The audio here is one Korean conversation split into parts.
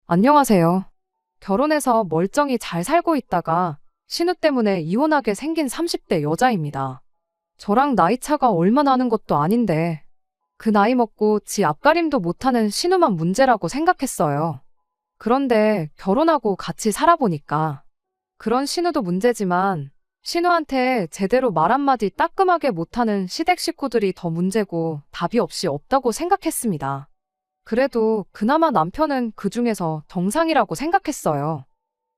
안녕하세요. 결혼해서 멀쩡히 잘 살고 있다가 신우 때문에 이혼하게 생긴 30대 여자입니다. 저랑 나이 차가 얼마 나는 것도 아닌데 그 나이 먹고 지 앞가림도 못하는 신우만 문제라고 생각했어요. 그런데 결혼하고 같이 살아보니까 그런 신우도 문제지만 신우한테 제대로 말 한마디 따끔하게 못하는 시댁 식구들이 더 문제고 답이 없이 없다고 생각했습니다. 그래도 그나마 남편은 그 중에서 정상이라고 생각했어요.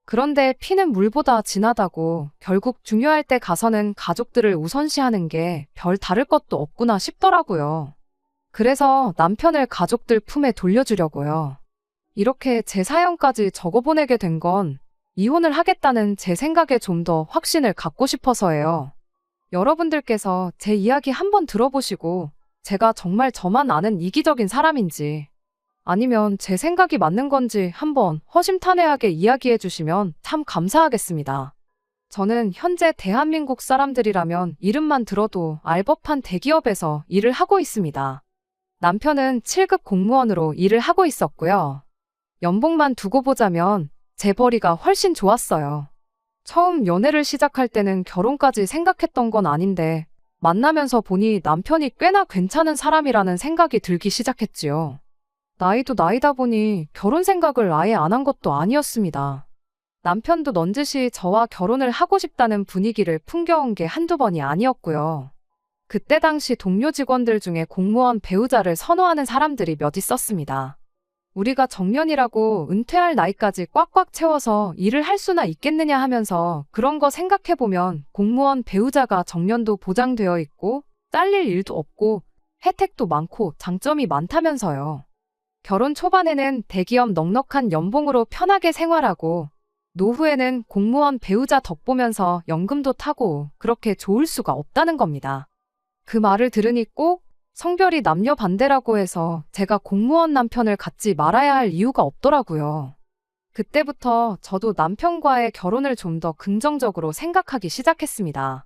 그런데 피는 물보다 진하다고 결국 중요할 때 가서는 가족들을 우선시하는 게 별 다를 것도 없구나 싶더라고요. 그래서 남편을 가족들 품에 돌려주려고요. 이렇게 제 사연까지 적어보내게 된 건 이혼을 하겠다는 제 생각에 좀 더 확신을 갖고 싶어서예요. 여러분들께서 제 이야기 한번 들어보시고 제가 정말 저만 아는 이기적인 사람인지 아니면 제 생각이 맞는 건지 한번 허심탄회하게 이야기해 주시면 참 감사하겠습니다. 저는 현재 대한민국 사람들이라면 이름만 들어도 알 법한 대기업에서 일을 하고 있습니다. 남편은 7급 공무원으로 일을 하고 있었고요. 연봉만 두고 보자면 재벌이가 훨씬 좋았어요. 처음 연애를 시작할 때는 결혼까지 생각했던 건 아닌데 만나면서 보니 남편이 꽤나 괜찮은 사람이라는 생각이 들기 시작했지요. 나이도 나이다 보니 결혼 생각을 아예 안 한 것도 아니었습니다. 남편도 넌지시 저와 결혼을 하고 싶다는 분위기를 풍겨온 게 한두 번이 아니었고요. 그때 당시 동료 직원들 중에 공무원 배우자를 선호하는 사람들이 몇 있었습니다. 우리가 정년이라고 은퇴할 나이까지 꽉꽉 채워서 일을 할 수나 있겠느냐 하면서 그런 거 생각해보면 공무원 배우자가 정년도 보장되어 있고 잘릴 일도 없고 혜택도 많고 장점이 많다면서요. 결혼 초반에는 대기업 넉넉한 연봉으로 편하게 생활하고 노후에는 공무원 배우자 덕보면서 연금도 타고 그렇게 좋을 수가 없다는 겁니다. 그 말을 들으니 꼭 성별이 남녀 반대라고 해서 제가 공무원 남편을 갖지 말아야 할 이유가 없더라고요. 그때부터 저도 남편과의 결혼을 좀 더 긍정적으로 생각하기 시작했습니다.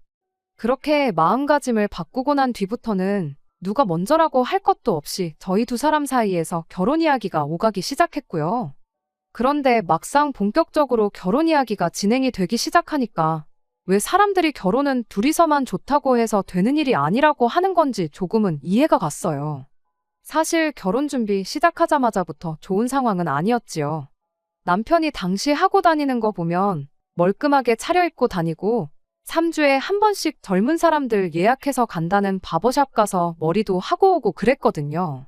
그렇게 마음가짐을 바꾸고 난 뒤부터는 누가 먼저라고 할 것도 없이 저희 두 사람 사이에서 결혼 이야기가 오가기 시작했고요. 그런데 막상 본격적으로 결혼 이야기가 진행이 되기 시작하니까 왜 사람들이 결혼은 둘이서만 좋다고 해서 되는 일이 아니라고 하는 건지 조금은 이해가 갔어요. 사실 결혼 준비 시작하자마자부터 좋은 상황은 아니었지요. 남편이 당시 하고 다니는 거 보면 멀끔하게 차려입고 다니고 3주에 한 번씩 젊은 사람들 예약해서 간다는 바버샵 가서 머리도 하고 오고 그랬거든요.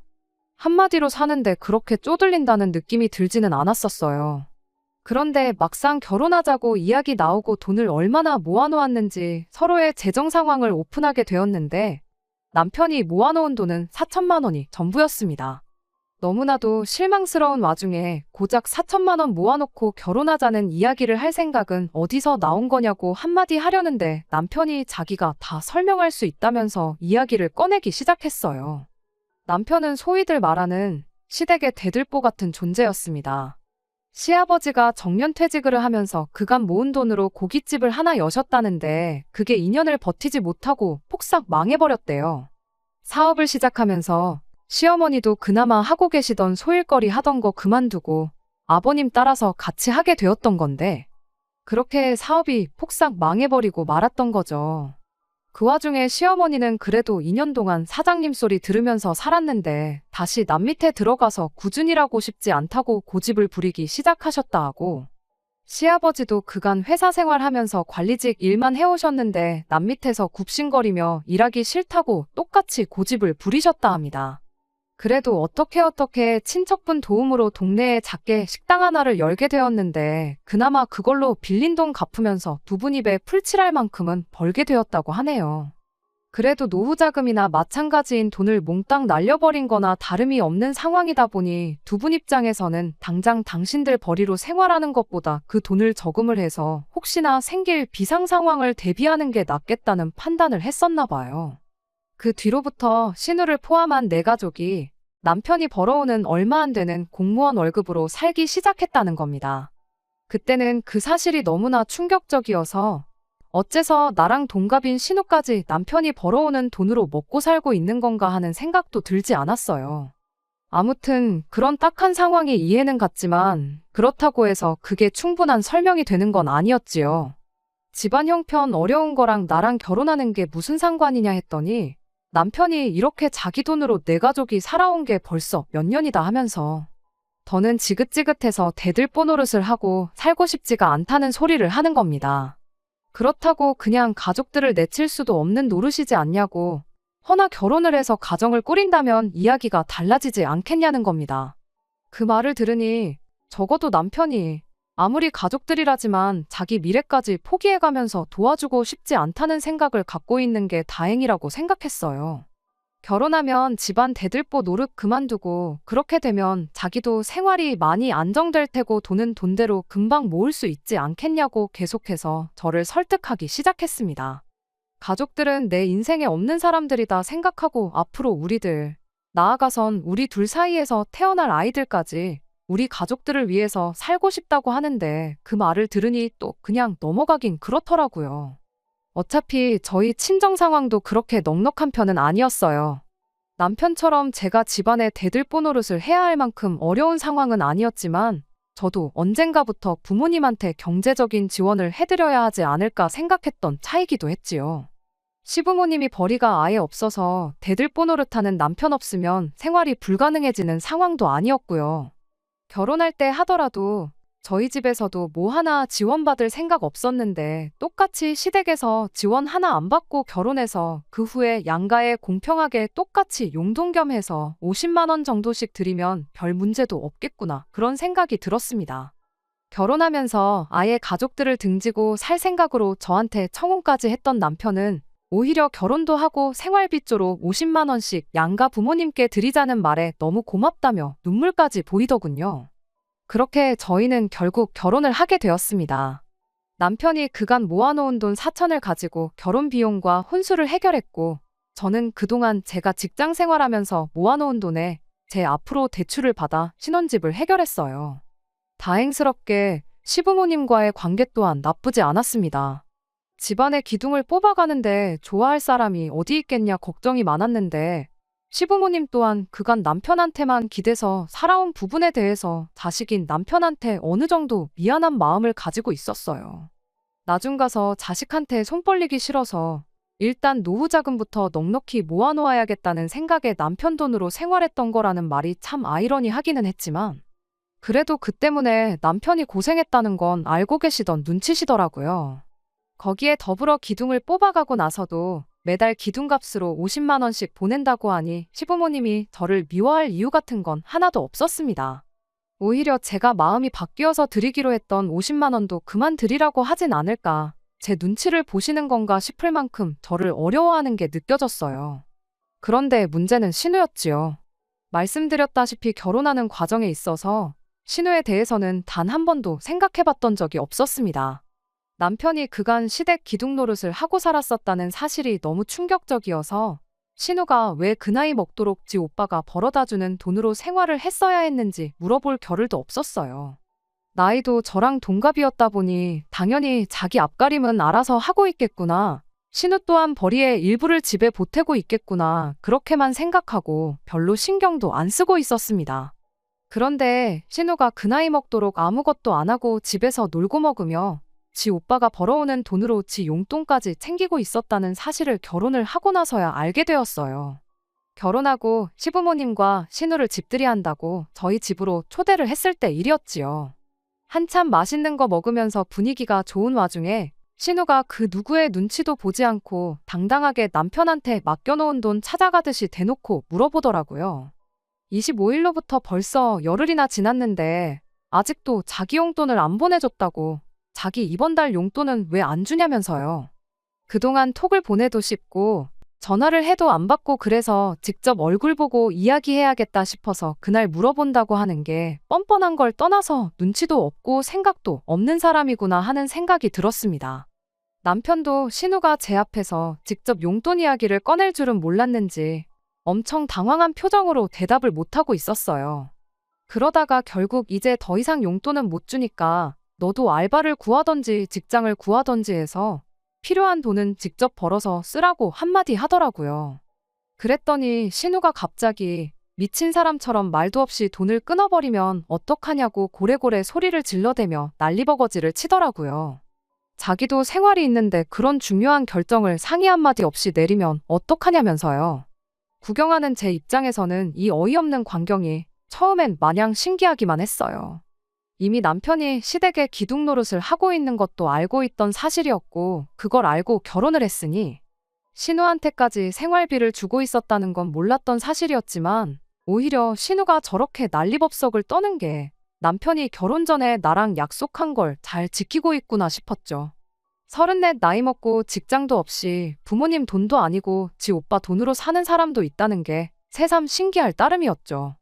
한마디로 사는데 그렇게 쪼들린다는 느낌이 들지는 않았었어요. 그런데 막상 결혼하자고 이야기 나오고 돈을 얼마나 모아놓았는지 서로의 재정 상황을 오픈하게 되었는데 남편이 모아놓은 돈은 4천만 원이 전부였습니다. 너무나도 실망스러운 와중에 고작 4천만 원 모아놓고 결혼하자는 이야기를 할 생각은 어디서 나온 거냐고 한마디 하려는데 남편이 자기가 다 설명할 수 있다면서 이야기를 꺼내기 시작했어요. 남편은 소위들 말하는 시댁의 대들보 같은 존재였습니다. 시아버지가 정년퇴직을 하면서 그간 모은 돈으로 고깃집을 하나 여셨다는데 그게 2년을 버티지 못하고 폭삭 망해버렸대요. 사업을 시작하면서 시어머니도 그나마 하고 계시던 소일거리 하던 거 그만두고 아버님 따라서 같이 하게 되었던 건데 그렇게 사업이 폭삭 망해버리고 말았던 거죠. 그 와중에 시어머니는 그래도 2년 동안 사장님 소리 들으면서 살았는데 다시 남 밑에 들어가서 꾸준히라고 싶지 않다고 고집을 부리기 시작하셨다 하고 시아버지도 그간 회사 생활하면서 관리직 일만 해오셨는데 남 밑에서 굽신거리며 일하기 싫다고 똑같이 고집을 부리셨다 합니다. 그래도 어떻게 친척분 도움으로 동네에 작게 식당 하나를 열게 되었는데 그나마 그걸로 빌린 돈 갚으면서 두 분 입에 풀칠할 만큼은 벌게 되었다고 하네요. 그래도 노후 자금이나 마찬가지인 돈을 몽땅 날려버린 거나 다름이 없는 상황이다 보니 두 분 입장에서는 당장 당신들 벌이로 생활하는 것보다 그 돈을 저금을 해서 혹시나 생길 비상 상황을 대비하는 게 낫겠다는 판단을 했었나 봐요. 그 뒤로부터 신우를 포함한 네 가족이 남편이 벌어오는 얼마 안 되는 공무원 월급으로 살기 시작했다는 겁니다. 그때는 그 사실이 너무나 충격적이어서 어째서 나랑 동갑인 신우까지 남편이 벌어오는 돈으로 먹고 살고 있는 건가 하는 생각도 들지 않았어요. 아무튼 그런 딱한 상황이 이해는 갔지만 그렇다고 해서 그게 충분한 설명이 되는 건 아니었지요. 집안 형편 어려운 거랑 나랑 결혼하는 게 무슨 상관이냐 했더니 남편이 이렇게 자기 돈으로 내 가족이 살아온 게 벌써 몇 년이다 하면서 더는 지긋지긋해서 대들보 노릇을 하고 살고 싶지가 않다는 소리를 하는 겁니다. 그렇다고 그냥 가족들을 내칠 수도 없는 노릇이지 않냐고, 허나 결혼을 해서 가정을 꾸린다면 이야기가 달라지지 않겠냐는 겁니다. 그 말을 들으니 적어도 남편이 아무리 가족들이라지만 자기 미래까지 포기해가면서 도와주고 싶지 않다는 생각을 갖고 있는 게 다행이라고 생각했어요. 결혼하면 집안 대들보 노릇 그만두고 그렇게 되면 자기도 생활이 많이 안정될 테고 돈은 돈대로 금방 모을 수 있지 않겠냐고 계속해서 저를 설득하기 시작했습니다. 가족들은 내 인생에 없는 사람들이다 생각하고 앞으로 우리들, 나아가선 우리 둘 사이에서 태어날 아이들까지 우리 가족들을 위해서 살고 싶다고 하는데 그 말을 들으니 또 그냥 넘어가긴 그렇더라고요. 어차피 저희 친정 상황도 그렇게 넉넉한 편은 아니었어요. 남편처럼 제가 집안에 대들보 노릇을 해야 할 만큼 어려운 상황은 아니었지만 저도 언젠가부터 부모님한테 경제적인 지원을 해드려야 하지 않을까 생각했던 차이기도 했지요. 시부모님이 벌이가 아예 없어서 대들보 노릇하는 남편 없으면 생활이 불가능해지는 상황도 아니었고요. 결혼할 때 하더라도 저희 집에서도 뭐 하나 지원받을 생각 없었는데 똑같이 시댁에서 지원 하나 안 받고 결혼해서 그 후에 양가에 공평하게 똑같이 용돈 겸 해서 50만 원 정도씩 드리면 별 문제도 없겠구나 그런 생각이 들었습니다. 결혼하면서 아예 가족들을 등지고 살 생각으로 저한테 청혼까지 했던 남편은 오히려 결혼도 하고 생활비 조로 50만 원씩 양가 부모님께 드리자는 말에 너무 고맙다며 눈물까지 보이더군요. 그렇게 저희는 결국 결혼을 하게 되었습니다. 남편이 그간 모아놓은 돈 4천을 가지고 결혼 비용과 혼수를 해결했고 저는 그동안 제가 직장 생활하면서 모아놓은 돈에 제 앞으로 대출을 받아 신혼집을 해결했어요. 다행스럽게 시부모님과의 관계 또한 나쁘지 않았습니다. 집안의 기둥을 뽑아가는데 좋아할 사람이 어디 있겠냐 걱정이 많았는데 시부모님 또한 그간 남편한테만 기대서 살아온 부분에 대해서 자식인 남편한테 어느 정도 미안한 마음을 가지고 있었어요. 나중 가서 자식한테 손 벌리기 싫어서 일단 노후 자금부터 넉넉히 모아놓아야겠다는 생각에 남편 돈으로 생활했던 거라는 말이 참 아이러니하기는 했지만 그래도 그 때문에 남편이 고생했다는 건 알고 계시던 눈치시더라고요. 거기에 더불어 기둥을 뽑아가고 나서도 매달 기둥값으로 50만 원씩 보낸다고 하니 시부모님이 저를 미워할 이유 같은 건 하나도 없었습니다. 오히려 제가 마음이 바뀌어서 드리기로 했던 50만 원도 그만 드리라고 하진 않을까, 제 눈치를 보시는 건가 싶을 만큼 저를 어려워하는 게 느껴졌어요. 그런데 문제는 신우였지요. 말씀드렸다시피 결혼하는 과정에 있어서 신우에 대해서는 단 한 번도 생각해봤던 적이 없었습니다. 남편이 그간 시댁 기둥 노릇을 하고 살았었다는 사실이 너무 충격적이어서 신우가 왜 그 나이 먹도록 지 오빠가 벌어다주는 돈으로 생활을 했어야 했는지 물어볼 겨를도 없었어요. 나이도 저랑 동갑이었다 보니 당연히 자기 앞가림은 알아서 하고 있겠구나, 신우 또한 벌이의 일부를 집에 보태고 있겠구나 그렇게만 생각하고 별로 신경도 안 쓰고 있었습니다. 그런데 신우가 그 나이 먹도록 아무것도 안 하고 집에서 놀고 먹으며 지 오빠가 벌어오는 돈으로 지 용돈까지 챙기고 있었다는 사실을 결혼을 하고 나서야 알게 되었어요. 결혼하고 시부모님과 신우를 집들이 한다고 저희 집으로 초대를 했을 때 일이었지요. 한참 맛있는 거 먹으면서 분위기가 좋은 와중에 신우가 그 누구의 눈치도 보지 않고 당당하게 남편한테 맡겨놓은 돈 찾아가듯이 대놓고 물어보더라고요. 25일로부터 벌써 열흘이나 지났는데 아직도 자기 용돈을 안 보내줬다고, 자기 이번 달 용돈은 왜 안 주냐면서요. 그동안 톡을 보내도 싶고 전화를 해도 안 받고 그래서 직접 얼굴 보고 이야기해야겠다 싶어서 그날 물어본다고 하는 게 뻔뻔한 걸 떠나서 눈치도 없고 생각도 없는 사람이구나 하는 생각이 들었습니다. 남편도 신우가 제 앞에서 직접 용돈 이야기를 꺼낼 줄은 몰랐는지 엄청 당황한 표정으로 대답을 못하고 있었어요. 그러다가 결국 이제 더 이상 용돈은 못 주니까 너도 알바를 구하던지 직장을 구하던지 해서 필요한 돈은 직접 벌어서 쓰라고 한마디 하더라고요. 그랬더니 신우가 갑자기 미친 사람처럼 말도 없이 돈을 끊어버리면 어떡하냐고 고래고래 소리를 질러대며 난리버거지를 치더라고요. 자기도 생활이 있는데 그런 중요한 결정을 상의 한마디 없이 내리면 어떡하냐면서요. 구경하는 제 입장에서는 이 어이없는 광경이 처음엔 마냥 신기하기만 했어요. 이미 남편이 시댁에 기둥 노릇을 하고 있는 것도 알고 있던 사실이었고 그걸 알고 결혼을 했으니 신우한테까지 생활비를 주고 있었다는 건 몰랐던 사실이었지만 오히려 신우가 저렇게 난리법석을 떠는 게 남편이 결혼 전에 나랑 약속한 걸 잘 지키고 있구나 싶었죠. 34 나이 먹고 직장도 없이 부모님 돈도 아니고 지 오빠 돈으로 사는 사람도 있다는 게 새삼 신기할 따름이었죠.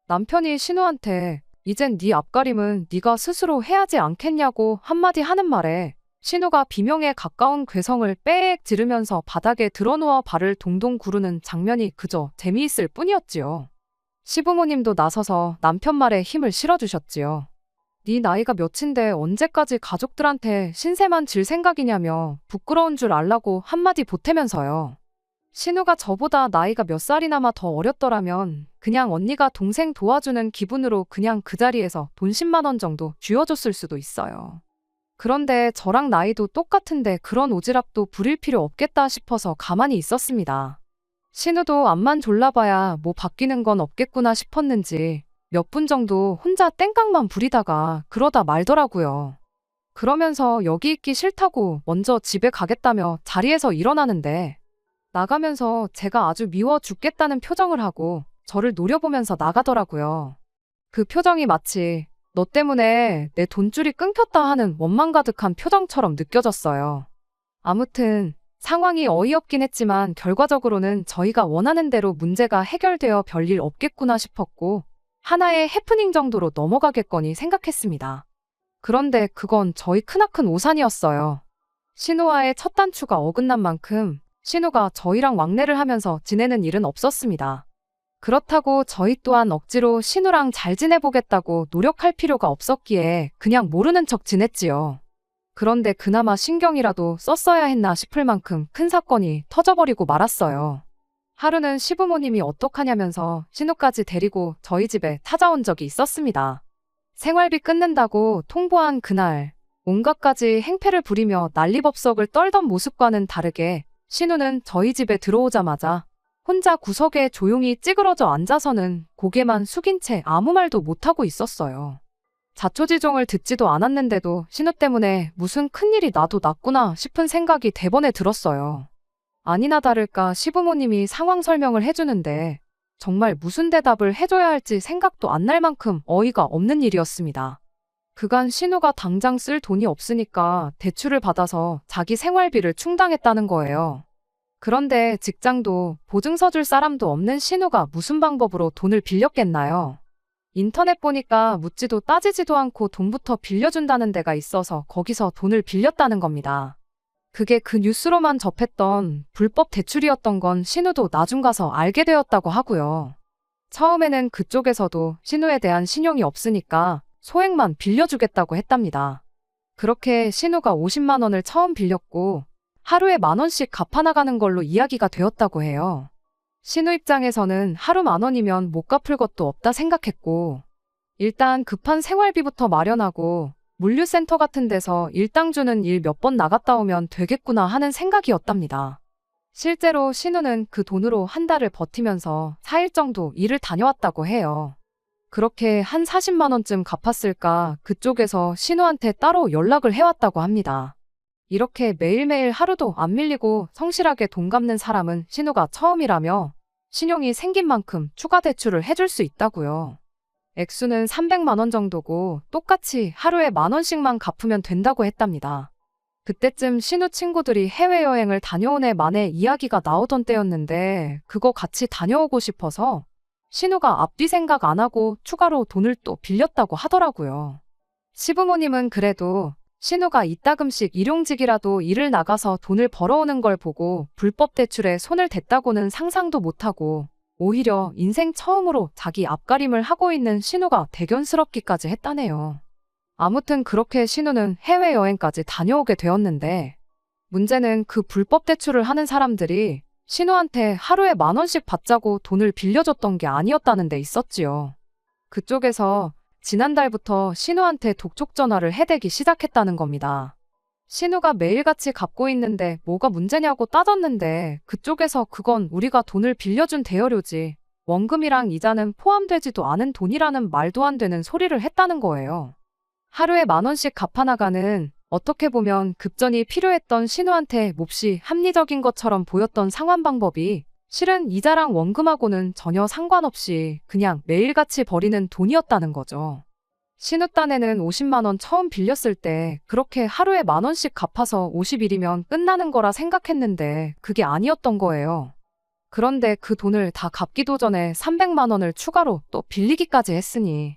남편이 신우한테 이젠 네 앞가림은 네가 스스로 해야지 않겠냐고 한마디 하는 말에 신우가 비명에 가까운 괴성을 빼액 지르면서 바닥에 드러누워 발을 동동 구르는 장면이 그저 재미있을 뿐이었지요. 시부모님도 나서서 남편 말에 힘을 실어주셨지요. 네 나이가 몇인데 언제까지 가족들한테 신세만 질 생각이냐며 부끄러운 줄 알라고 한마디 보태면서요. 신우가 저보다 나이가 몇 살이나마 더 어렸더라면 그냥 언니가 동생 도와주는 기분으로 그냥 그 자리에서 돈 10만 원 정도 쥐어줬을 수도 있어요. 그런데 저랑 나이도 똑같은데 그런 오지랖도 부릴 필요 없겠다 싶어서 가만히 있었습니다. 신우도 앞만 졸라봐야 뭐 바뀌는 건 없겠구나 싶었는지 몇 분 정도 혼자 땡깡만 부리다가 그러다 말더라고요. 그러면서 여기 있기 싫다고 먼저 집에 가겠다며 자리에서 일어나는데 나가면서 제가 아주 미워 죽겠다는 표정을 하고 저를 노려보면서 나가더라고요. 그 표정이 마치 너 때문에 내 돈줄이 끊겼다 하는 원망 가득한 표정처럼 느껴졌어요. 아무튼 상황이 어이없긴 했지만 결과적으로는 저희가 원하는 대로 문제가 해결되어 별일 없겠구나 싶었고 하나의 해프닝 정도로 넘어가겠거니 생각했습니다. 그런데 그건 저희 크나큰 오산이었어요. 신우와의 첫 단추가 어긋난 만큼 신우가 저희랑 왕래를 하면서 지내는 일은 없었습니다. 그렇다고 저희 또한 억지로 신우랑 잘 지내보겠다고 노력할 필요가 없었기에 그냥 모르는 척 지냈지요. 그런데 그나마 신경이라도 썼어야 했나 싶을 만큼 큰 사건이 터져버리고 말았어요. 하루는 시부모님이 어떡하냐면서 신우까지 데리고 저희 집에 찾아온 적이 있었습니다. 생활비 끊는다고 통보한 그날 온갖 가지 행패를 부리며 난리법석을 떨던 모습과는 다르게 신우는 저희 집에 들어오자마자 혼자 구석에 조용히 찌그러져 앉아서는 고개만 숙인 채 아무 말도 못하고 있었어요. 자초지종을 듣지도 않았는데도 신우 때문에 무슨 큰일이 나도 났구나 싶은 생각이 대번에 들었어요. 아니나 다를까 시부모님이 상황 설명을 해주는데 정말 무슨 대답을 해줘야 할지 생각도 안 날 만큼 어이가 없는 일이었습니다. 그간 신우가 당장 쓸 돈이 없으니까 대출을 받아서 자기 생활비를 충당했다는 거예요. 그런데 직장도 보증서 줄 사람도 없는 신우가 무슨 방법으로 돈을 빌렸겠나요? 인터넷 보니까 묻지도 따지지도 않고 돈부터 빌려준다는 데가 있어서 거기서 돈을 빌렸다는 겁니다. 그게 그 뉴스로만 접했던 불법 대출이었던 건 신우도 나중 가서 알게 되었다고 하고요. 처음에는 그쪽에서도 신우에 대한 신용이 없으니까 소액만 빌려주겠다고 했답니다. 그렇게 신우가 50만 원을 처음 빌렸고 하루에 10,000원씩 갚아나가는 걸로 이야기가 되었다고 해요. 신우 입장에서는 하루 10,000원이면 못 갚을 것도 없다 생각했고 일단 급한 생활비부터 마련하고 물류센터 같은 데서 일당 주는 일 몇 번 나갔다 오면 되겠구나 하는 생각이었답니다. 실제로 신우는 그 돈으로 한 달을 버티면서 4일 정도 일을 다녀왔다고 해요. 그렇게 한 40만 원쯤 갚았을까 그쪽에서 신우한테 따로 연락을 해왔다고 합니다. 이렇게 매일매일 하루도 안 밀리고 성실하게 돈 갚는 사람은 신우가 처음이라며 신용이 생긴 만큼 추가 대출을 해줄 수 있다고요. 액수는 300만 원 정도고 똑같이 하루에 10,000원씩만 갚으면 된다고 했답니다. 그때쯤 신우 친구들이 해외여행을 다녀온 해 만에 이야기가 나오던 때였는데 그거 같이 다녀오고 싶어서 신우가 앞뒤 생각 안 하고 추가로 돈을 또 빌렸다고 하더라고요. 시부모님은 그래도 신우가 이따금씩 일용직이라도 일을 나가서 돈을 벌어오는 걸 보고 불법 대출에 손을 댔다고는 상상도 못하고 오히려 인생 처음으로 자기 앞가림을 하고 있는 신우가 대견스럽기까지 했다네요. 아무튼 그렇게 신우는 해외여행까지 다녀오게 되었는데 문제는 그 불법 대출을 하는 사람들이 신우한테 하루에 10,000원씩 받자고 돈을 빌려줬던 게 아니었다는 데 있었지요. 그쪽에서 지난달부터 신우한테 독촉 전화를 해대기 시작했다는 겁니다. 신우가 매일같이 갚고 있는데 뭐가 문제냐고 따졌는데 그쪽에서 그건 우리가 돈을 빌려준 대여료지, 원금이랑 이자는 포함되지도 않은 돈이라는 말도 안 되는 소리를 했다는 거예요. 하루에 10,000원씩 갚아나가는, 어떻게 보면 급전이 필요했던 신우한테 몹시 합리적인 것처럼 보였던 상환 방법이 실은 이자랑 원금하고는 전혀 상관없이 그냥 매일같이 버리는 돈이었다는 거죠. 신우 딴에는 50만 원 처음 빌렸을 때 그렇게 하루에 10,000원씩 갚아서 50일이면 끝나는 거라 생각했는데 그게 아니었던 거예요. 그런데 그 돈을 다 갚기도 전에 300만 원을 추가로 또 빌리기까지 했으니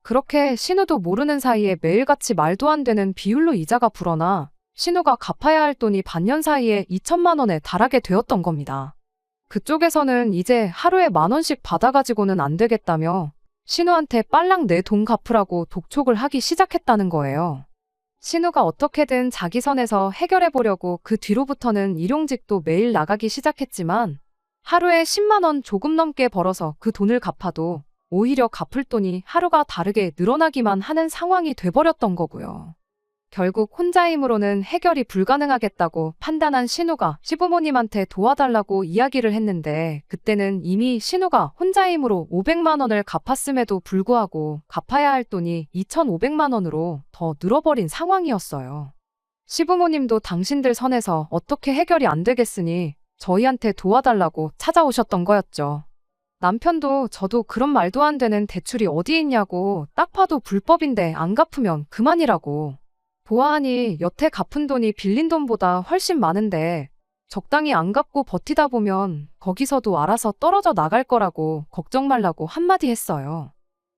그렇게 신우도 모르는 사이에 매일같이 말도 안 되는 비율로 이자가 불어나 신우가 갚아야 할 돈이 반년 사이에 2천만 원에 달하게 되었던 겁니다. 그쪽에서는 이제 하루에 10,000원씩 받아가지고는 안 되겠다며 신우한테 빨랑 내 돈 갚으라고 독촉을 하기 시작했다는 거예요. 신우가 어떻게든 자기 선에서 해결해보려고 그 뒤로부터는 일용직도 매일 나가기 시작했지만 하루에 10만 원 조금 넘게 벌어서 그 돈을 갚아도 오히려 갚을 돈이 하루가 다르게 늘어나기만 하는 상황이 돼버렸던 거고요. 결국 혼자 힘으로는 해결이 불가능하겠다고 판단한 신우가 시부모님한테 도와달라고 이야기를 했는데 그때는 이미 신우가 혼자 힘으로 500만 원을 갚았음에도 불구하고 갚아야 할 돈이 2,500만 원으로 더 늘어버린 상황이었어요. 시부모님도 당신들 선에서 어떻게 해결이 안 되겠으니 저희한테 도와달라고 찾아오셨던 거였죠. 남편도 저도 그런 말도 안 되는 대출이 어디 있냐고, 딱 봐도 불법인데 안 갚으면 그만이라고. 보아하니 여태 갚은 돈이 빌린 돈보다 훨씬 많은데 적당히 안 갚고 버티다 보면 거기서도 알아서 떨어져 나갈 거라고 걱정 말라고 한마디 했어요.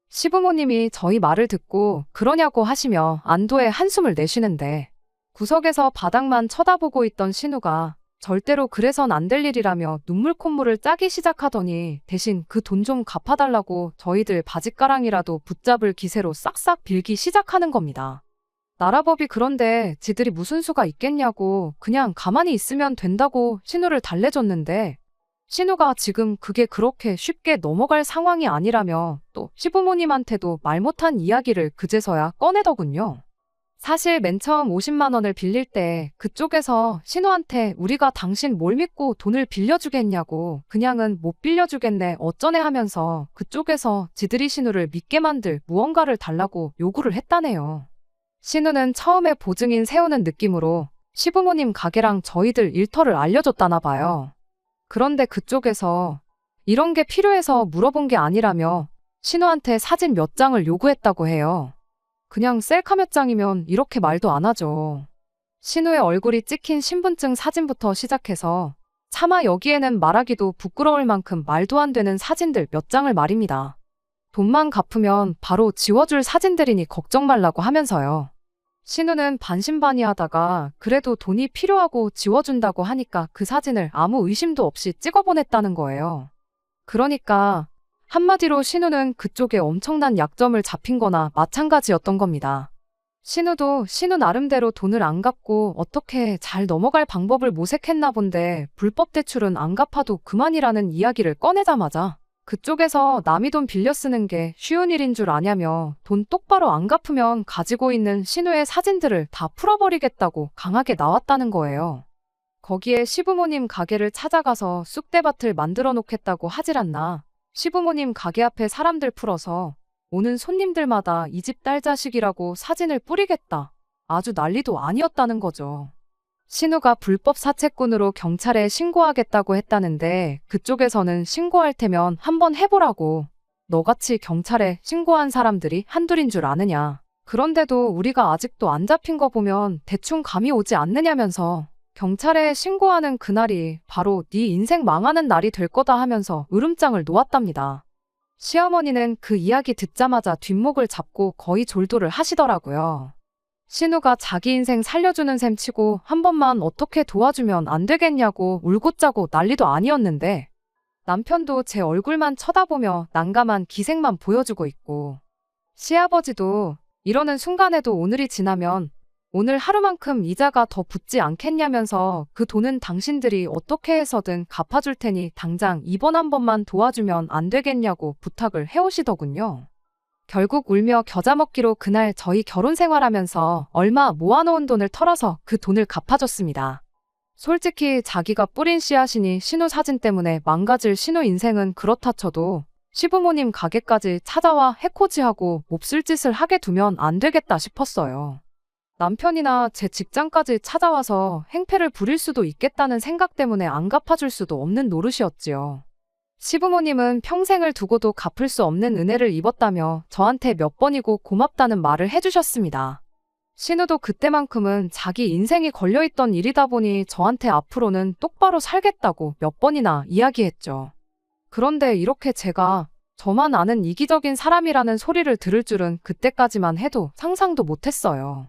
시부모님이 저희 말을 듣고 그러냐고 하시며 안도의 한숨을 내쉬는데 구석에서 바닥만 쳐다보고 있던 신우가 절대로 그래선 안 될 일이라며 눈물 콧물을 짜기 시작하더니 대신 그 돈 좀 갚아달라고 저희들 바짓가랑이라도 붙잡을 기세로 싹싹 빌기 시작하는 겁니다. 나라법이 그런데 지들이 무슨 수가 있겠냐고 그냥 가만히 있으면 된다고 신우를 달래줬는데 신우가 지금 그게 그렇게 쉽게 넘어갈 상황이 아니라며 또 시부모님한테도 말 못한 이야기를 그제서야 꺼내더군요. 사실 맨 처음 50만 원을 빌릴 때 그쪽에서 신우한테 우리가 당신 뭘 믿고 돈을 빌려주겠냐고, 그냥은 못 빌려주겠네 어쩌네 하면서 그쪽에서 지들이 신우를 믿게 만들 무언가를 달라고 요구를 했다네요. 신우는 처음에 보증인 세우는 느낌으로 시부모님 가게랑 저희들 일터를 알려줬다나 봐요. 그런데 그쪽에서 이런 게 필요해서 물어본 게 아니라며 신우한테 사진 몇 장을 요구했다고 해요. 그냥 셀카 몇 장이면 이렇게 말도 안 하죠. 신우의 얼굴이 찍힌 신분증 사진부터 시작해서 차마 여기에는 말하기도 부끄러울 만큼 말도 안 되는 사진들 몇 장을 말입니다. 돈만 갚으면 바로 지워줄 사진들이니 걱정 말라고 하면서요. 신우는 반신반의하다가 그래도 돈이 필요하고 지워준다고 하니까 그 사진을 아무 의심도 없이 찍어보냈다는 거예요. 그러니까 한마디로 신우는 그쪽에 엄청난 약점을 잡힌 거나 마찬가지였던 겁니다. 신우도 신우 나름대로 돈을 안 갚고 어떻게 잘 넘어갈 방법을 모색했나 본데 불법 대출은 안 갚아도 그만이라는 이야기를 꺼내자마자 그쪽에서 남이 돈 빌려 쓰는 게 쉬운 일인 줄 아냐며 돈 똑바로 안 갚으면 가지고 있는 신우의 사진들을 다 풀어버리겠다고 강하게 나왔다는 거예요. 거기에 시부모님 가게를 찾아가서 쑥대밭을 만들어 놓겠다고 하질 않나. 시부모님 가게 앞에 사람들 풀어서 오는 손님들마다 이 집 딸 자식이라고 사진을 뿌리겠다. 아주 난리도 아니었다는 거죠. 신우가 불법 사채꾼으로 경찰에 신고하겠다고 했다는데 그쪽에서는 신고할 테면 한번 해보라고. 너같이 경찰에 신고한 사람들이 한둘인 줄 아느냐. 그런데도 우리가 아직도 안 잡힌 거 보면 대충 감이 오지 않느냐면서 경찰에 신고하는 그날이 바로 네 인생 망하는 날이 될 거다 하면서 으름장을 놓았답니다. 시어머니는 그 이야기 듣자마자 뒷목을 잡고 거의 졸도를 하시더라고요. 신우가 자기 인생 살려주는 셈 치고 한 번만 어떻게 도와주면 안 되겠냐고 울고 짜고 난리도 아니었는데 남편도 제 얼굴만 쳐다보며 난감한 기색만 보여주고 있고 시아버지도 이러는 순간에도 오늘이 지나면 오늘 하루만큼 이자가 더 붙지 않겠냐면서 그 돈은 당신들이 어떻게 해서든 갚아줄 테니 당장 이번 한 번만 도와주면 안 되겠냐고 부탁을 해오시더군요. 결국 울며 겨자 먹기로 그날 저희 결혼 생활하면서 얼마 모아놓은 돈을 털어서 그 돈을 갚아줬습니다. 솔직히 자기가 뿌린 씨앗이니 신우 사진 때문에 망가질 신우 인생은 그렇다 쳐도 시부모님 가게까지 찾아와 해코지하고 몹쓸 짓을 하게 두면 안 되겠다 싶었어요. 남편이나 제 직장까지 찾아와서 행패를 부릴 수도 있겠다는 생각 때문에 안 갚아줄 수도 없는 노릇이었지요. 시부모님은 평생을 두고도 갚을 수 없는 은혜를 입었다며 저한테 몇 번이고 고맙다는 말을 해주셨습니다. 신우도 그때만큼은 자기 인생이 걸려있던 일이다 보니 저한테 앞으로는 똑바로 살겠다고 몇 번이나 이야기했죠. 그런데 이렇게 제가 저만 아는 이기적인 사람이라는 소리를 들을 줄은 그때까지만 해도 상상도 못했어요.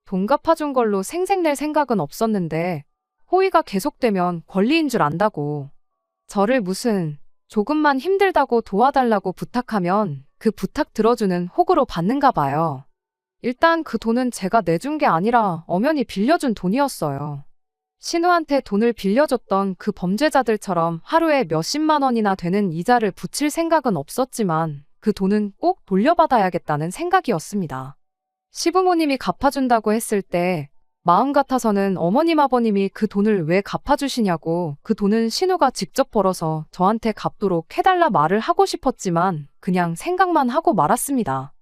돈 갚아준 걸로 생색낼 생각은 없었는데 호의가 계속되면 권리인 줄 안다고. 저를 무슨 조금만 힘들다고 도와달라고 부탁하면 그 부탁 들어주는 호구로 받는가 봐요. 일단 그 돈은 제가 내준 게 아니라 엄연히 빌려준 돈이었어요. 신우한테 돈을 빌려줬던 그 범죄자들처럼 하루에 몇십만 원이나 되는 이자를 붙일 생각은 없었지만 그 돈은 꼭 돌려받아야겠다는 생각이었습니다. 시부모님이 갚아준다고 했을 때 마음 같아서는 어머님 아버님이 그 돈을 왜 갚아주시냐고 그 돈은 신우가 직접 벌어서 저한테 갚도록 해달라 말을 하고 싶었지만 그냥 생각만 하고 말았습니다.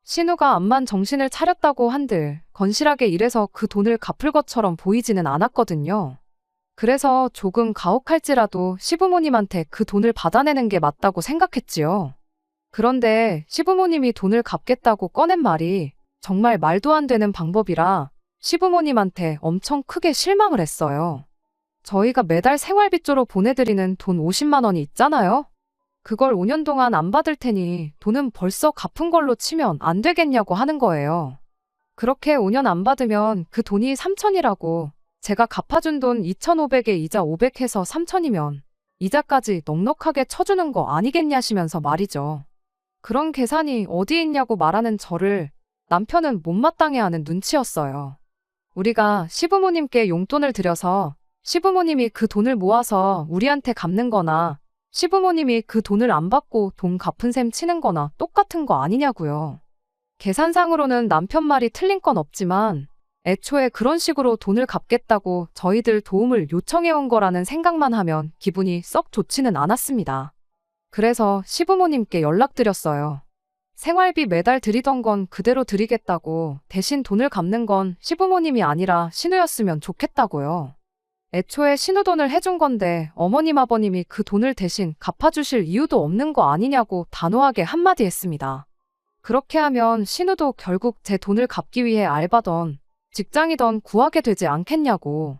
신우가 암만 정신을 차렸다고 한들 건실하게 일해서 그 돈을 갚을 것처럼 보이지는 않았거든요. 그래서 조금 가혹할지라도 시부모님한테 그 돈을 받아내는 게 맞다고 생각했지요. 그런데 시부모님이 돈을 갚겠다고 꺼낸 말이 정말 말도 안 되는 방법이라 시부모님한테 엄청 크게 실망을 했어요. 저희가 매달 생활비조로 보내드리는 돈 50만 원이 있잖아요. 그걸 5년 동안 안 받을 테니 돈은 벌써 갚은 걸로 치면 안 되겠냐고 하는 거예요. 그렇게 5년 안 받으면 그 돈이 3천이라고 제가 갚아준 돈 2,500에 이자 500 해서 3천이면 이자까지 넉넉하게 쳐주는 거 아니겠냐시면서 말이죠. 그런 계산이 어디 있냐고 말하는 저를 남편은 못마땅해하는 눈치였어요. 우리가 시부모님께 용돈을 드려서 시부모님이 그 돈을 모아서 우리한테 갚는 거나 시부모님이 그 돈을 안 받고 돈 갚은 셈 치는 거나 똑같은 거 아니냐고요. 계산상으로는 남편 말이 틀린 건 없지만 애초에 그런 식으로 돈을 갚겠다고 저희들 도움을 요청해온 거라는 생각만 하면 기분이 썩 좋지는 않았습니다. 그래서 시부모님께 연락드렸어요. 생활비 매달 드리던 건 그대로 드리겠다고 대신 돈을 갚는 건 시부모님이 아니라 신우였으면 좋겠다고요. 애초에 신우 돈을 해준 건데 어머님 아버님이 그 돈을 대신 갚아주실 이유도 없는 거 아니냐고 단호하게 한마디 했습니다. 그렇게 하면 신우도 결국 제 돈을 갚기 위해 알바던 직장이던 구하게 되지 않겠냐고.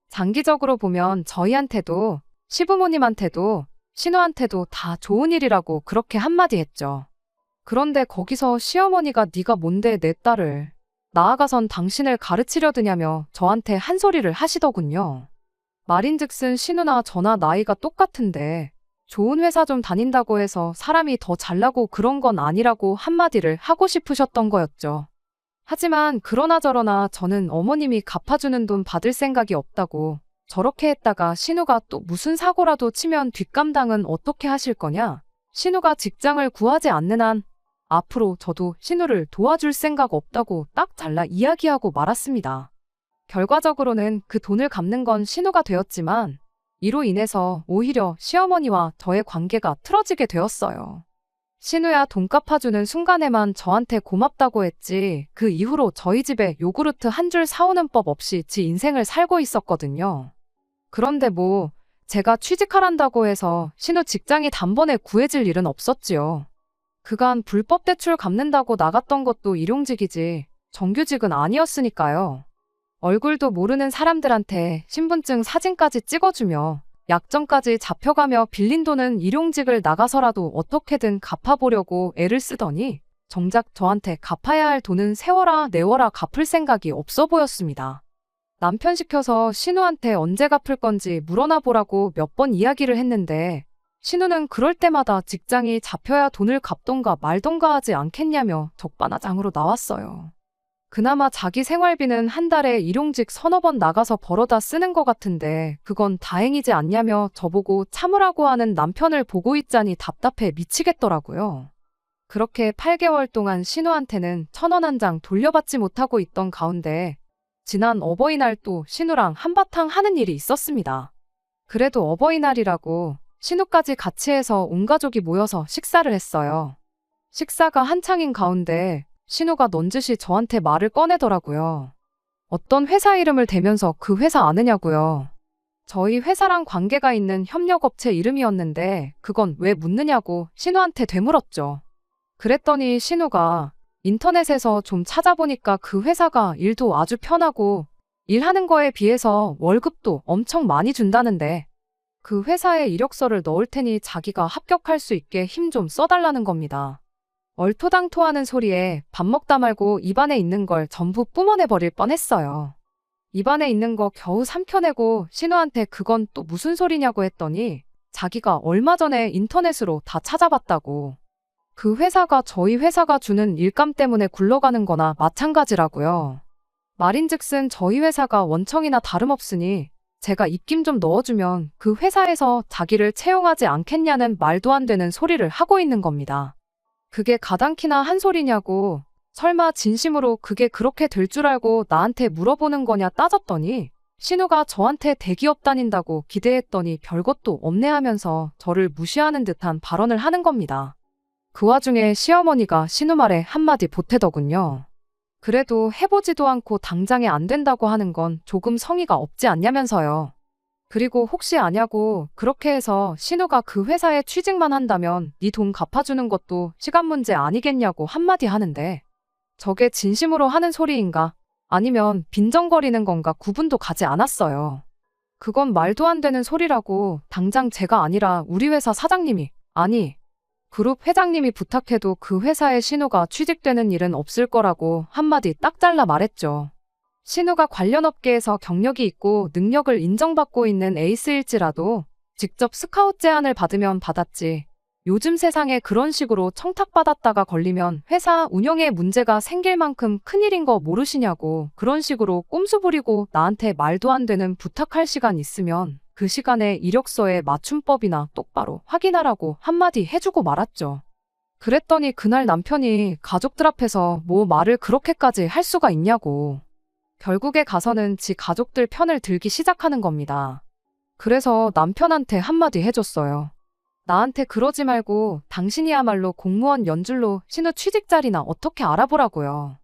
장기적으로 보면 저희한테도 시부모님한테도 신우한테도 다 좋은 일이라고 그렇게 한마디 했죠. 그런데 거기서 시어머니가 네가 뭔데 내 딸을 나아가선 당신을 가르치려 드냐며 저한테 한 소리를 하시더군요. 말인즉슨 신우나 저나 나이가 똑같은데 좋은 회사 좀 다닌다고 해서 사람이 더 잘나고 그런 건 아니라고 한마디를 하고 싶으셨던 거였죠. 하지만 그러나 저러나 저는 어머님이 갚아주는 돈 받을 생각이 없다고 저렇게 했다가 신우가 또 무슨 사고라도 치면 뒷감당은 어떻게 하실 거냐? 신우가 직장을 구하지 않는 한 앞으로 저도 신우를 도와줄 생각 없다고 딱 잘라 이야기하고 말았습니다. 결과적으로는 그 돈을 갚는 건 신우가 되었지만 이로 인해서 오히려 시어머니와 저의 관계가 틀어지게 되었어요. 신우야 돈 갚아주는 순간에만 저한테 고맙다고 했지 그 이후로 저희 집에 요구르트 한 줄 사오는 법 없이 지 인생을 살고 있었거든요. 그런데 뭐 제가 취직하란다고 해서 신우 직장이 단번에 구해질 일은 없었지요. 그간 불법 대출 갚는다고 나갔던 것도 일용직이지 정규직은 아니었으니까요. 얼굴도 모르는 사람들한테 신분증 사진까지 찍어주며 약정까지 잡혀가며 빌린 돈은 일용직을 나가서라도 어떻게든 갚아보려고 애를 쓰더니 정작 저한테 갚아야 할 돈은 세워라 내워라 갚을 생각이 없어 보였습니다. 남편 시켜서 신우한테 언제 갚을 건지 물어나 보라고 몇 번 이야기를 했는데 신우는 그럴 때마다 직장이 잡혀야 돈을 갚던가 말던가 하지 않겠냐며 적반하장으로 나왔어요. 그나마 자기 생활비는 한 달에 일용직 서너 번 나가서 벌어다 쓰는 것 같은데 그건 다행이지 않냐며 저보고 참으라고 하는 남편을 보고 있자니 답답해 미치겠더라고요. 그렇게 8개월 동안 신우한테는 1,000원 한 장 돌려받지 못하고 있던 가운데 지난 어버이날 또 신우랑 한바탕 하는 일이 있었습니다. 그래도 어버이날이라고 신우까지 같이 해서 온 가족이 모여서 식사를 했어요. 식사가 한창인 가운데 신우가 넌지시 저한테 말을 꺼내더라고요. 어떤 회사 이름을 대면서 그 회사 아느냐고요. 저희 회사랑 관계가 있는 협력업체 이름이었는데 그건 왜 묻느냐고 신우한테 되물었죠. 그랬더니 신우가 인터넷에서 좀 찾아보니까 그 회사가 일도 아주 편하고 일하는 거에 비해서 월급도 엄청 많이 준다는데 그 회사에 이력서를 넣을 테니 자기가 합격할 수 있게 힘 좀 써달라는 겁니다. 얼토당토하는 소리에 밥 먹다 말고 입안에 있는 걸 전부 뿜어내버릴 뻔했어요. 입안에 있는 거 겨우 삼켜내고 신우한테 그건 또 무슨 소리냐고 했더니 자기가 얼마 전에 인터넷으로 다 찾아봤다고. 그 회사가 저희 회사가 주는 일감 때문에 굴러가는 거나 마찬가지라고요. 말인즉슨 저희 회사가 원청이나 다름없으니 제가 입김 좀 넣어주면 그 회사에서 자기를 채용하지 않겠냐는 말도 안 되는 소리를 하고 있는 겁니다. 그게 가당키나 한 소리냐고, 설마 진심으로 그게 그렇게 될 줄 알고 나한테 물어보는 거냐 따졌더니 신우가 저한테 대기업 다닌다고 기대했더니 별것도 없네 하면서 저를 무시하는 듯한 발언을 하는 겁니다. 그 와중에 시어머니가 신우 말에 한마디 보태더군요. 그래도 해보지도 않고 당장에 안 된다고 하는 건 조금 성의가 없지 않냐면서요. 그리고 혹시 아냐고 그렇게 해서 신우가 그 회사에 취직만 한다면 네 돈 갚아주는 것도 시간 문제 아니겠냐고 한마디 하는데 저게 진심으로 하는 소리인가 아니면 빈정거리는 건가 구분도 가지 않았어요. 그건 말도 안 되는 소리라고 당장 제가 아니라 우리 회사 사장님이 아니 그룹 회장님이 부탁해도 그 회사에 신우가 취직되는 일은 없을 거라고 한마디 딱 잘라 말했죠. 신우가 관련 업계에서 경력이 있고 능력을 인정받고 있는 에이스일지라도 직접 스카웃 제안을 받으면 받았지. 요즘 세상에 그런 식으로 청탁받았다가 걸리면 회사 운영에 문제가 생길 만큼 큰일인 거 모르시냐고 그런 식으로 꼼수 부리고 나한테 말도 안 되는 부탁할 시간 있으면 그 시간에 이력서의 맞춤법이나 똑바로 확인하라고 한마디 해주고 말았죠. 그랬더니 그날 남편이 가족들 앞에서 뭐 말을 그렇게까지 할 수가 있냐고. 결국에 가서는 지 가족들 편을 들기 시작하는 겁니다. 그래서 남편한테 한마디 해줬어요. 나한테 그러지 말고 당신이야말로 공무원 연줄로 신우 취직 자리나 어떻게 알아보라고요.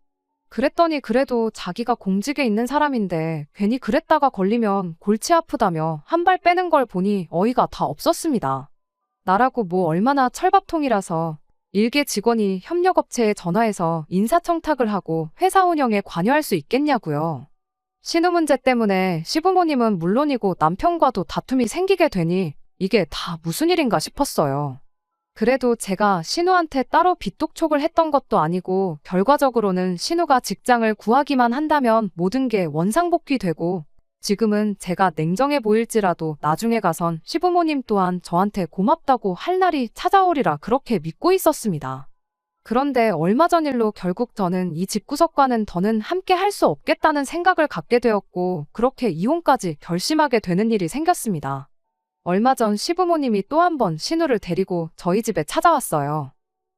그랬더니 그래도 자기가 공직에 있는 사람인데 괜히 그랬다가 걸리면 골치 아프다며 한 발 빼는 걸 보니 어이가 다 없었습니다. 나라고 뭐 얼마나 철밥통이라서 일개 직원이 협력업체에 전화해서 인사청탁을 하고 회사 운영에 관여할 수 있겠냐고요. 신우 문제 때문에 시부모님은 물론이고 남편과도 다툼이 생기게 되니 이게 다 무슨 일인가 싶었어요. 그래도 제가 신우한테 따로 빚독촉을 했던 것도 아니고 결과적으로는 신우가 직장을 구하기만 한다면 모든 게 원상복귀되고 지금은 제가 냉정해 보일지라도 나중에 가선 시부모님 또한 저한테 고맙다고 할 날이 찾아오리라 그렇게 믿고 있었습니다. 그런데 얼마 전 일로 결국 저는 이 집구석과는 더는 함께 할 수 없겠다는 생각을 갖게 되었고 그렇게 이혼까지 결심하게 되는 일이 생겼습니다. 얼마 전 시부모님이 또 한 번 신우를 데리고 저희 집에 찾아왔어요.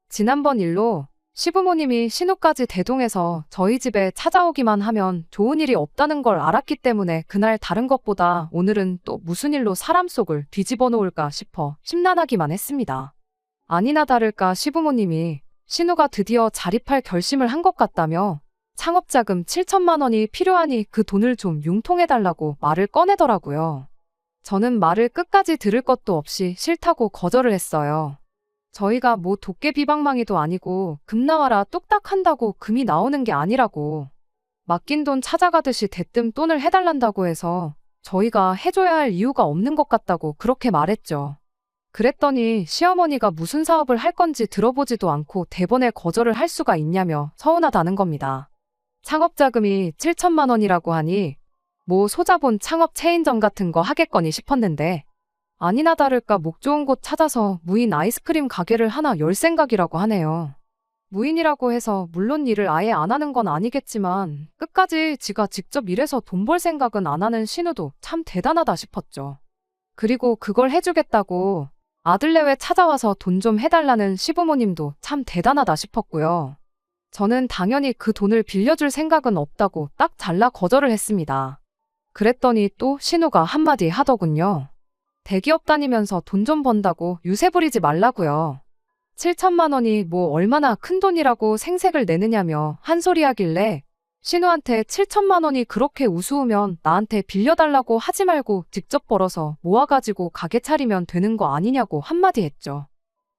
지난번 일로 시부모님이 신우까지 대동해서 저희 집에 찾아오기만 하면 좋은 일이 없다는 걸 알았기 때문에 그날 다른 것보다 오늘은 또 무슨 일로 사람 속을 뒤집어 놓을까 싶어 심란하기만 했습니다. 아니나 다를까 시부모님이 신우가 드디어 자립할 결심을 한 것 같다며 창업자금 7천만 원이 필요하니 그 돈을 좀 융통해달라고 말을 꺼내더라고요. 저는 말을 끝까지 들을 것도 없이 싫다고 거절을 했어요. 저희가 뭐 도깨비방망이도 아니고 금 나와라 뚝딱 한다고 금이 나오는 게 아니라고. 맡긴 돈 찾아가듯이 대뜸 돈을 해달란다고 해서 저희가 해줘야 할 이유가 없는 것 같다고 그렇게 말했죠. 그랬더니 시어머니가 무슨 사업을 할 건지 들어보지도 않고 대번에 거절을 할 수가 있냐며 서운하다는 겁니다. 창업자금이 7천만 원이라고 하니 뭐 소자본 창업 체인점 같은 거 하겠거니 싶었는데 아니나 다를까 목 좋은 곳 찾아서 무인 아이스크림 가게를 하나 열 생각이라고 하네요. 무인이라고 해서 물론 일을 아예 안 하는 건 아니겠지만 끝까지 지가 직접 일해서 돈 벌 생각은 안 하는 신우도 참 대단하다 싶었죠. 그리고 그걸 해주겠다고 아들내외 찾아와서 돈 좀 해달라는 시부모님도 참 대단하다 싶었고요. 저는 당연히 그 돈을 빌려줄 생각은 없다고 딱 잘라 거절을 했습니다. 그랬더니 또 신우가 한마디 하더군요. 대기업 다니면서 돈 좀 번다고 유세 부리지 말라고요. 7천만 원이 뭐 얼마나 큰 돈이라고 생색을 내느냐며 한 소리 하길래 신우한테 7천만 원이 그렇게 우스우면 나한테 빌려달라고 하지 말고 직접 벌어서 모아가지고 가게 차리면 되는 거 아니냐고 한마디 했죠.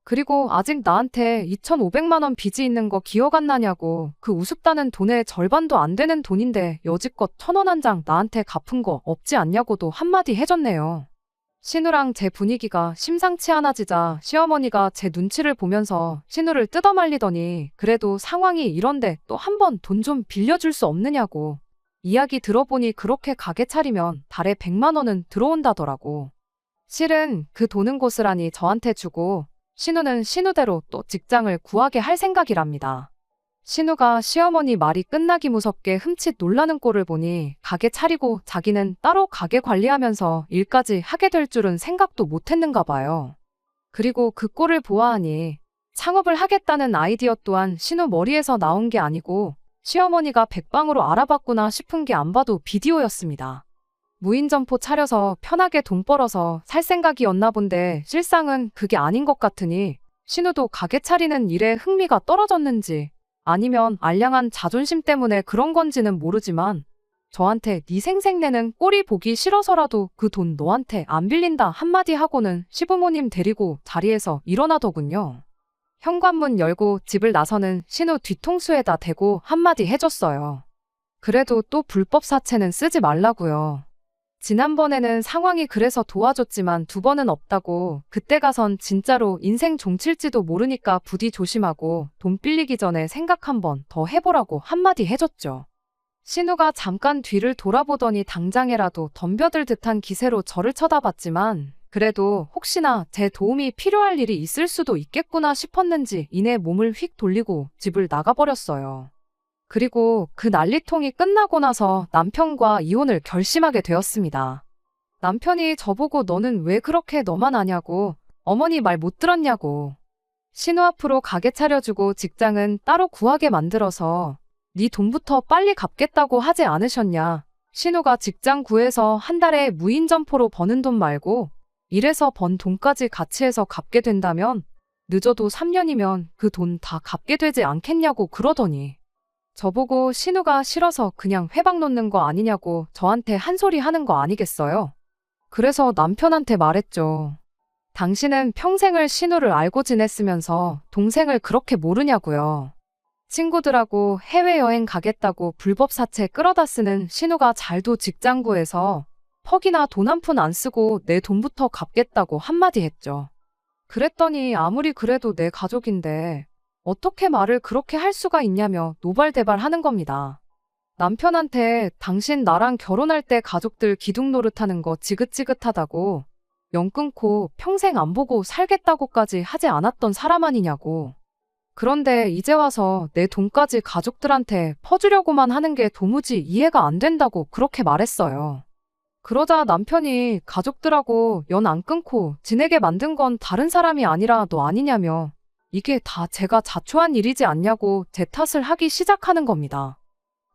그리고 아직 나한테 2,500만 원 빚이 있는 거 기억 안 나냐고 그 우습다는 돈의 절반도 안 되는 돈인데 여지껏 1,000원 한 장 나한테 갚은 거 없지 않냐고도 한마디 해줬네요. 신우랑 제 분위기가 심상치 않아지자 시어머니가 제 눈치를 보면서 신우를 뜯어말리더니 그래도 상황이 이런데 또 한 번 돈 좀 빌려줄 수 없느냐고. 이야기 들어보니 그렇게 가게 차리면 달에 100만 원은 들어온다더라고. 실은 그 돈은 고스란히 저한테 주고 신우는 신우대로 또 직장을 구하게 할 생각이랍니다. 신우가 시어머니 말이 끝나기 무섭게 흠칫 놀라는 꼴을 보니 가게 차리고 자기는 따로 가게 관리하면서 일까지 하게 될 줄은 생각도 못했는가 봐요. 그리고 그 꼴을 보아하니 창업을 하겠다는 아이디어 또한 신우 머리에서 나온 게 아니고 시어머니가 백방으로 알아봤구나 싶은 게 안 봐도 비디오였습니다. 무인 점포 차려서 편하게 돈 벌어서 살 생각이었나 본데 실상은 그게 아닌 것 같으니 신우도 가게 차리는 일에 흥미가 떨어졌는지 아니면 알량한 자존심 때문에 그런 건지는 모르지만 저한테 네 생색내는 꼴이 보기 싫어서라도 그 돈 너한테 안 빌린다 한마디 하고는 시부모님 데리고 자리에서 일어나더군요. 현관문 열고 집을 나서는 신우 뒤통수에다 대고 한마디 해줬어요. 그래도 또 불법 사채는 쓰지 말라고요. 지난번에는 상황이 그래서 도와줬지만 두 번은 없다고 그때 가선 진짜로 인생 종칠지도 모르니까 부디 조심하고 돈 빌리기 전에 생각 한번 더 해보라고 한마디 해줬죠. 신우가 잠깐 뒤를 돌아보더니 당장에라도 덤벼들 듯한 기세로 저를 쳐다봤지만 그래도 혹시나 제 도움이 필요할 일이 있을 수도 있겠구나 싶었는지 이내 몸을 휙 돌리고 집을 나가버렸어요. 그리고 그 난리통이 끝나고 나서 남편과 이혼을 결심하게 되었습니다. 남편이 저보고 너는 왜 그렇게 너만 아냐고, 어머니 말 못 들었냐고. 신우 앞으로 가게 차려주고 직장은 따로 구하게 만들어서 네 돈부터 빨리 갚겠다고 하지 않으셨냐. 신우가 직장 구해서 한 달에 무인 점포로 버는 돈 말고 일해서 번 돈까지 같이 해서 갚게 된다면 늦어도 3년이면 그 돈 다 갚게 되지 않겠냐고 그러더니 저보고 신우가 싫어서 그냥 회방 놓는 거 아니냐고 저한테 한 소리 하는 거 아니겠어요? 그래서 남편한테 말했죠. 당신은 평생을 신우를 알고 지냈으면서 동생을 그렇게 모르냐고요. 친구들하고 해외여행 가겠다고 불법 사채 끌어다 쓰는 신우가 잘도 직장 구해서 퍽이나 돈 한 푼 안 쓰고 내 돈부터 갚겠다고 한마디 했죠. 그랬더니 아무리 그래도 내 가족인데 어떻게 말을 그렇게 할 수가 있냐며 노발대발 하는 겁니다. 남편한테 당신 나랑 결혼할 때 가족들 기둥 노릇하는 거 지긋지긋하다고 연 끊고 평생 안 보고 살겠다고까지 하지 않았던 사람 아니냐고. 그런데 이제 와서 내 돈까지 가족들한테 퍼주려고만 하는 게 도무지 이해가 안 된다고 그렇게 말했어요. 그러자 남편이 가족들하고 연 안 끊고 지내게 만든 건 다른 사람이 아니라 너 아니냐며 이게 다 제가 자초한 일이지 않냐고 제 탓을 하기 시작하는 겁니다.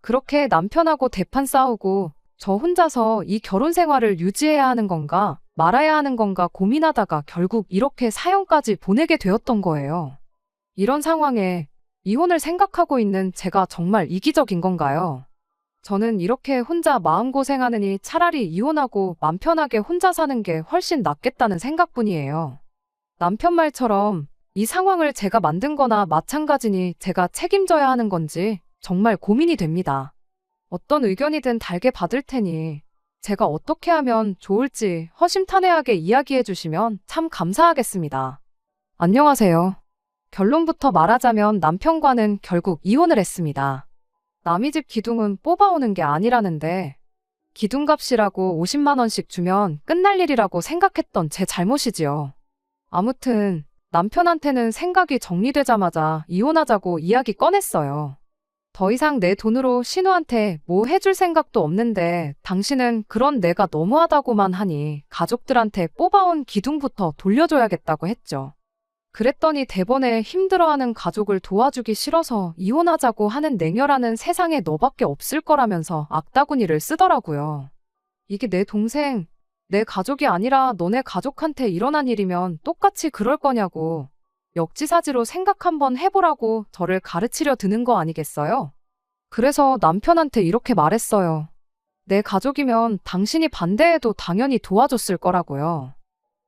그렇게 남편하고 대판 싸우고 저 혼자서 이 결혼 생활을 유지해야 하는 건가 말아야 하는 건가 고민하다가 결국 이렇게 사연까지 보내게 되었던 거예요. 이런 상황에 이혼을 생각하고 있는 제가 정말 이기적인 건가요? 저는 이렇게 혼자 마음고생하느니 차라리 이혼하고 맘 편하게 혼자 사는 게 훨씬 낫겠다는 생각뿐이에요. 남편 말처럼 이 상황을 제가 만든 거나 마찬가지니 제가 책임져야 하는 건지 정말 고민이 됩니다. 어떤 의견이든 달게 받을 테니 제가 어떻게 하면 좋을지 허심탄회하게 이야기해 주시면 참 감사하겠습니다. 안녕하세요. 결론부터 말하자면 남편과는 결국 이혼을 했습니다. 남의 집 기둥은 뽑아오는 게 아니라는데 기둥값이라고 50만 원씩 주면 끝날 일이라고 생각했던 제 잘못이지요. 아무튼 남편한테는 생각이 정리되자마자 이혼하자고 이야기 꺼냈어요. 더 이상 내 돈으로 신우한테 뭐 해줄 생각도 없는데 당신은 그런 내가 너무하다고만 하니 가족들한테 뽑아온 기둥부터 돌려줘야겠다고 했죠. 그랬더니 대번에 힘들어하는 가족을 도와주기 싫어서 이혼하자고 하는 냉혈하는 세상에 너밖에 없을 거라면서 악다구니를 쓰더라고요. 이게 내 동생, 내 가족이 아니라 너네 가족한테 일어난 일이면 똑같이 그럴 거냐고 역지사지로 생각 한번 해보라고 저를 가르치려 드는 거 아니겠어요? 그래서 남편한테 이렇게 말했어요. 내 가족이면 당신이 반대해도 당연히 도와줬을 거라고요.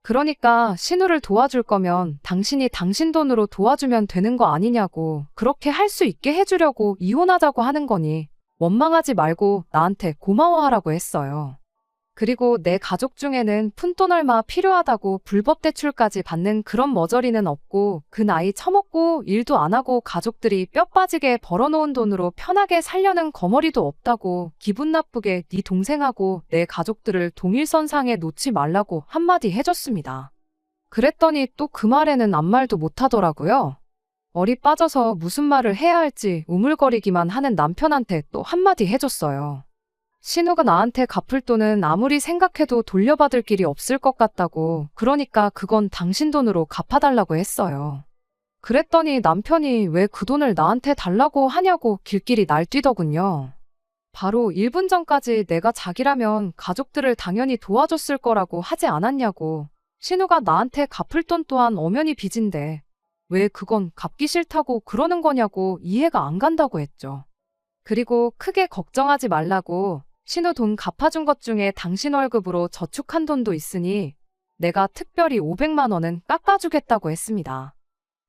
그러니까 신우를 도와줄 거면 당신이 당신 돈으로 도와주면 되는 거 아니냐고 그렇게 할 수 있게 해주려고 이혼하자고 하는 거니 원망하지 말고 나한테 고마워하라고 했어요. 그리고 내 가족 중에는 푼돈 얼마 필요하다고 불법 대출까지 받는 그런 머저리는 없고 그 나이 처먹고 일도 안 하고 가족들이 뼈 빠지게 벌어놓은 돈으로 편하게 살려는 거머리도 없다고 기분 나쁘게 네 동생하고 내 가족들을 동일선상에 놓지 말라고 한마디 해줬습니다. 그랬더니 또 그 말에는 아무 말도 못하더라고요. 얼이 빠져서 무슨 말을 해야 할지 우물거리기만 하는 남편한테 또 한마디 해줬어요. 신우가 나한테 갚을 돈은 아무리 생각해도 돌려받을 길이 없을 것 같다고 그러니까 그건 당신 돈으로 갚아달라고 했어요. 그랬더니 남편이 왜 그 돈을 나한테 달라고 하냐고 길길이 날뛰더군요. 바로 1분 전까지 내가 자기라면 가족들을 당연히 도와줬을 거라고 하지 않았냐고 신우가 나한테 갚을 돈 또한 엄연히 빚인데 왜 그건 갚기 싫다고 그러는 거냐고 이해가 안 간다고 했죠. 그리고 크게 걱정하지 말라고 신우 돈 갚아준 것 중에 당신 월급으로 저축한 돈도 있으니 내가 특별히 500만 원은 깎아주겠다고 했습니다.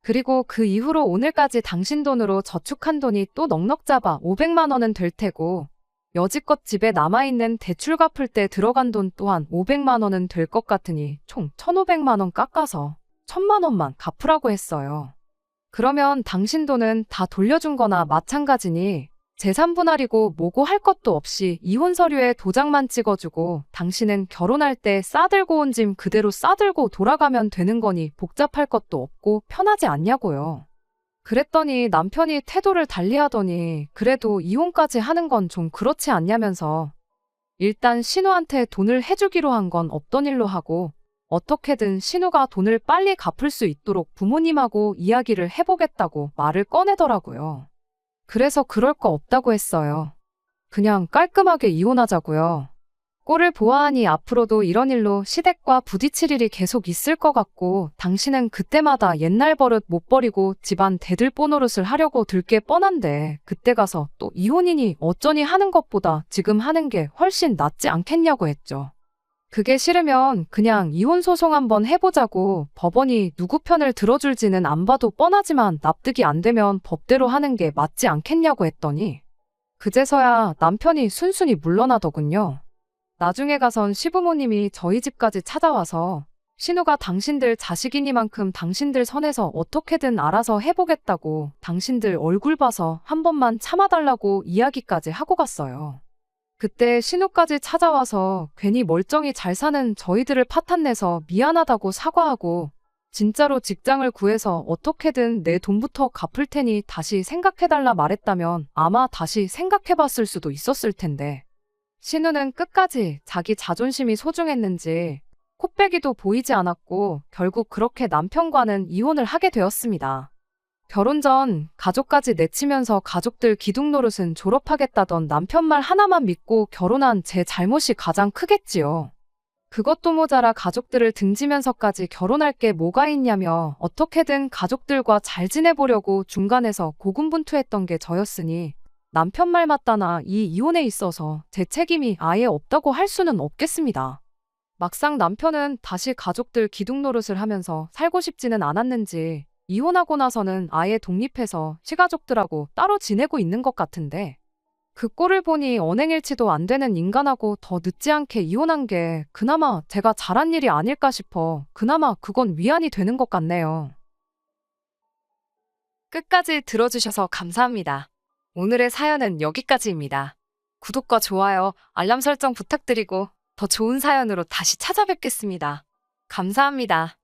그리고 그 이후로 오늘까지 당신 돈으로 저축한 돈이 또 넉넉 잡아 500만 원은 될 테고 여지껏 집에 남아있는 대출 갚을 때 들어간 돈 또한 500만 원은 될 것 같으니 총 1,500만 원 깎아서 1,000만 원만 갚으라고 했어요. 그러면 당신 돈은 다 돌려준 거나 마찬가지니 재산 분할이고 뭐고 할 것도 없이 이혼 서류에 도장만 찍어주고 당신은 결혼할 때 싸들고 온 짐 그대로 싸들고 돌아가면 되는 거니 복잡할 것도 없고 편하지 않냐고요. 그랬더니 남편이 태도를 달리하더니 그래도 이혼까지 하는 건 좀 그렇지 않냐면서 일단 신우한테 돈을 해주기로 한 건 없던 일로 하고 어떻게든 신우가 돈을 빨리 갚을 수 있도록 부모님하고 이야기를 해보겠다고 말을 꺼내더라고요. 그래서 그럴 거 없다고 했어요. 그냥 깔끔하게 이혼하자고요. 꼴을 보아하니 앞으로도 이런 일로 시댁과 부딪힐 일이 계속 있을 것 같고 당신은 그때마다 옛날 버릇 못 버리고 집안 대들보 노릇을 하려고 들 게 뻔한데 그때 가서 또 이혼이니 어쩌니 하는 것보다 지금 하는 게 훨씬 낫지 않겠냐고 했죠. 그게 싫으면 그냥 이혼 소송 한번 해보자고 법원이 누구 편을 들어줄지는 안 봐도 뻔하지만 납득이 안 되면 법대로 하는 게 맞지 않겠냐고 했더니 그제서야 남편이 순순히 물러나더군요. 나중에 가선 시부모님이 저희 집까지 찾아와서 신우가 당신들 자식이니만큼 당신들 선에서 어떻게든 알아서 해보겠다고 당신들 얼굴 봐서 한 번만 참아달라고 이야기까지 하고 갔어요. 그때 신우까지 찾아와서 괜히 멀쩡히 잘 사는 저희들을 파탄내서 미안하다고 사과하고 진짜로 직장을 구해서 어떻게든 내 돈부터 갚을 테니 다시 생각해달라 말했다면 아마 다시 생각해봤을 수도 있었을 텐데 신우는 끝까지 자기 자존심이 소중했는지 코빼기도 보이지 않았고 결국 그렇게 남편과는 이혼을 하게 되었습니다. 결혼 전 가족까지 내치면서 가족들 기둥 노릇은 졸업하겠다던 남편 말 하나만 믿고 결혼한 제 잘못이 가장 크겠지요. 그것도 모자라 가족들을 등지면서까지 결혼할 게 뭐가 있냐며 어떻게든 가족들과 잘 지내보려고 중간에서 고군분투했던 게 저였으니 남편 말 맞다나 이 이혼에 있어서 제 책임이 아예 없다고 할 수는 없겠습니다. 막상 남편은 다시 가족들 기둥 노릇을 하면서 살고 싶지는 않았는지 이혼하고 나서는 아예 독립해서 시가족들하고 따로 지내고 있는 것 같은데 그 꼴을 보니 언행일치도 안 되는 인간하고 더 늦지 않게 이혼한 게 그나마 제가 잘한 일이 아닐까 싶어 그나마 그건 위안이 되는 것 같네요. 끝까지 들어주셔서 감사합니다. 오늘의 사연은 여기까지입니다. 구독과 좋아요, 알람 설정 부탁드리고 더 좋은 사연으로 다시 찾아뵙겠습니다. 감사합니다.